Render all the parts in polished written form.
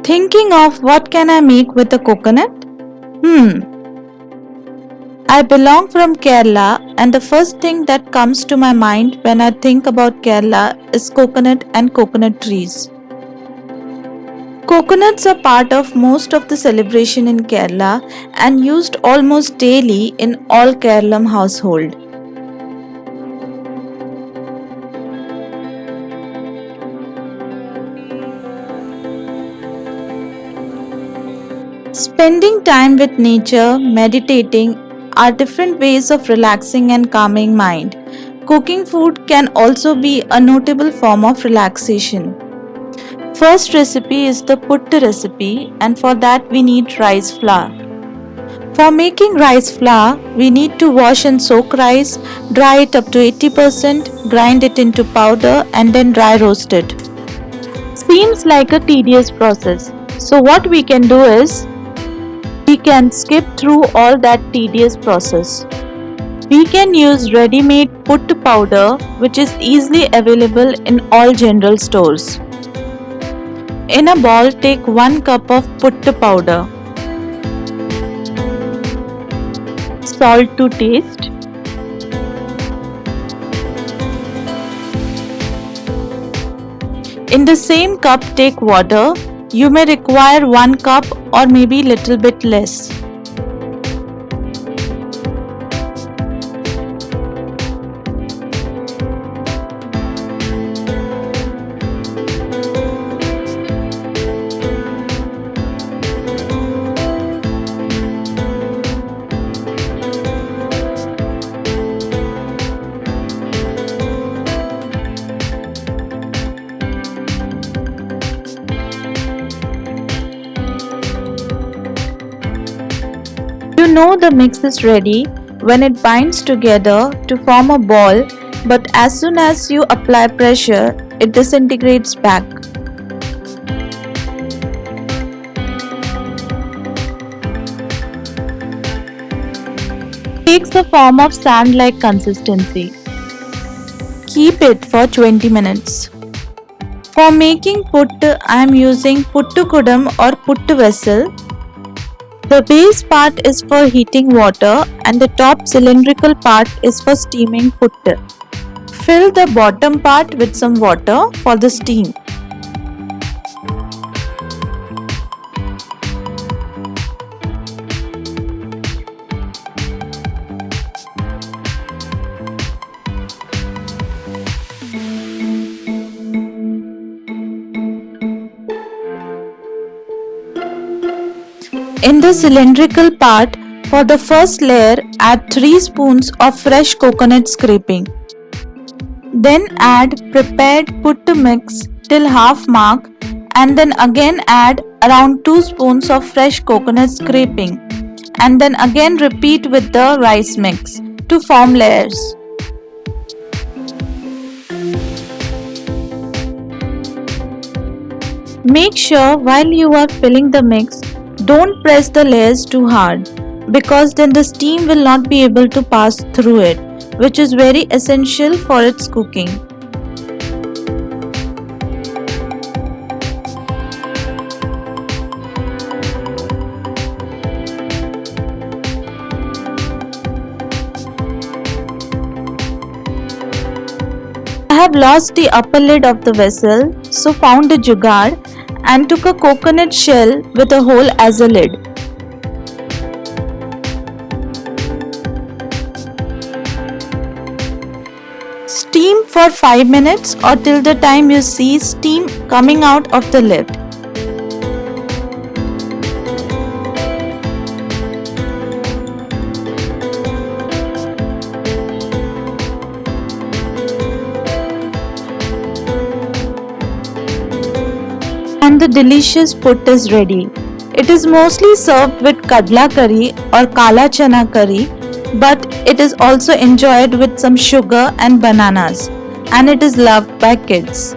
Thinking of what can I make with a coconut? Hmm, I belong from Kerala, and the first thing that comes to my mind when I think about Kerala is coconut and coconut trees. Coconuts are part of most of the celebration in Kerala and used almost daily in all Kerala household. Spending time with nature, meditating are different ways of relaxing and calming mind. Cooking food can also be a notable form of relaxation. First recipe is the puttu recipe, and for that we need rice flour. For making rice flour, we need to wash and soak rice, dry it up to 80%, grind it into powder, and then dry roast it. Seems like a tedious process. So, what we can do is we can skip through all that tedious process. We can use ready made puttu powder, which is easily available in all general stores. In a bowl, take 1 cup of puttu powder, salt to taste, in the same cup take water. You may require 1 cup or maybe little bit less. You know the mix is ready when it binds together to form a ball, but as soon as you apply pressure, it disintegrates back. Takes the form of sand-like consistency. Keep it for 20 minutes. For making puttu, I am using puttu kudam or puttu vessel. The base part is for heating water and the top cylindrical part is for steaming puttu. Fill the bottom part with some water for the steam. In the cylindrical part, for the first layer, add 3 spoons of fresh coconut scraping. Then add prepared puttu mix till half mark and then again add around 2 spoons of fresh coconut scraping and then again repeat with the rice mix to form layers. Make sure while you are filling the mix, don't press the layers too hard because then the steam will not be able to pass through it, which is very essential for its cooking. I have lost the upper lid of the vessel, so found a jugaad and took a coconut shell with a hole as a lid. Steam for 5 minutes or till the time you see steam coming out of the lid. And the delicious put is ready. It is mostly served with kadla curry or kala chana curry, but it is also enjoyed with some sugar and bananas, and it is loved by kids.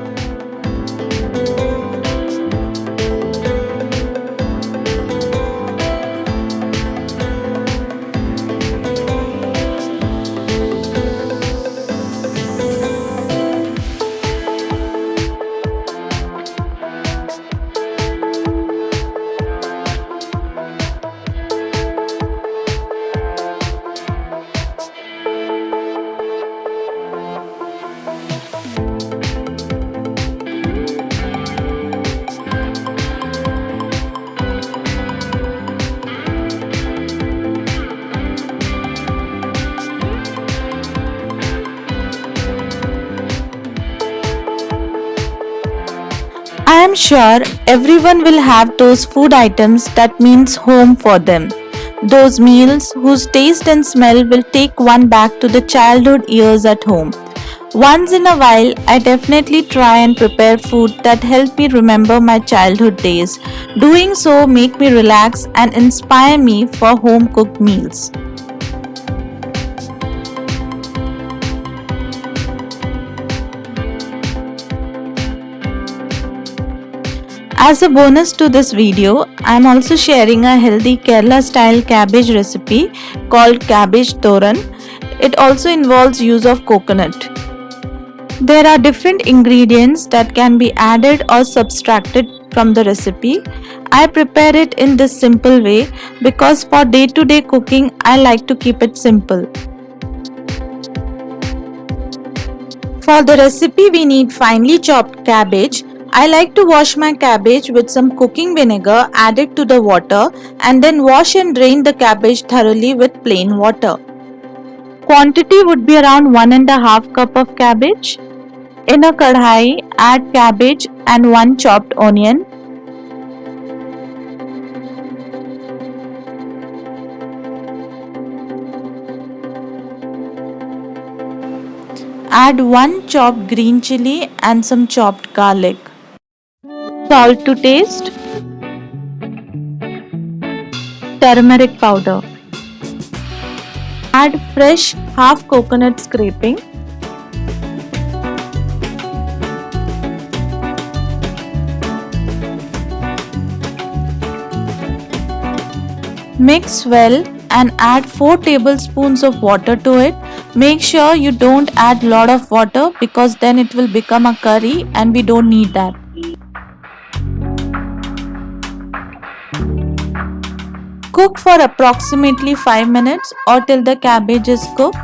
I am sure everyone will have those food items that means home for them. Those meals whose taste and smell will take one back to the childhood years at home. Once in a while, I definitely try and prepare food that help me remember my childhood days. Doing so make me relax and inspire me for home cooked meals. As a bonus to this video, I am also sharing a healthy Kerala style cabbage recipe called cabbage toran. It also involves use of coconut. There are different ingredients that can be added or subtracted from the recipe. I prepare it in this simple way because for day-to-day cooking I like to keep it simple. For the recipe we need finely chopped cabbage. I like to wash my cabbage with some cooking vinegar added to the water and then wash and drain the cabbage thoroughly with plain water. Quantity would be around 1.5 cup of cabbage. In a kadhai, add cabbage and 1 chopped onion. Add 1 chopped green chili and some chopped garlic. Salt to taste. Turmeric powder. Add fresh half coconut scraping. Mix well and add 4 tablespoons of water to it. Make sure you don't add lot of water because then it will become a curry and we don't need that. Cook for approximately 5 minutes or till the cabbage is cooked.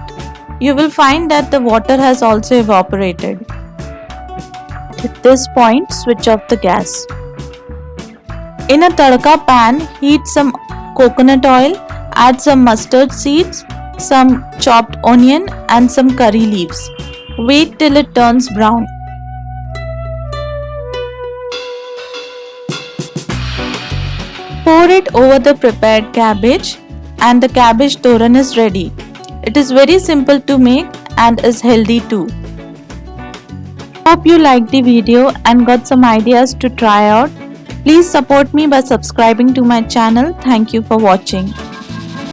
You will find that the water has also evaporated. At this point, switch off the gas. In a tadka pan, heat some coconut oil, add some mustard seeds, some chopped onion and some curry leaves. Wait till it turns brown. Pour it over the prepared cabbage and the cabbage toran is ready. It is very simple to make and is healthy too. Hope you liked the video and got some ideas to try out. Please support me by subscribing to my channel. Thank you for watching.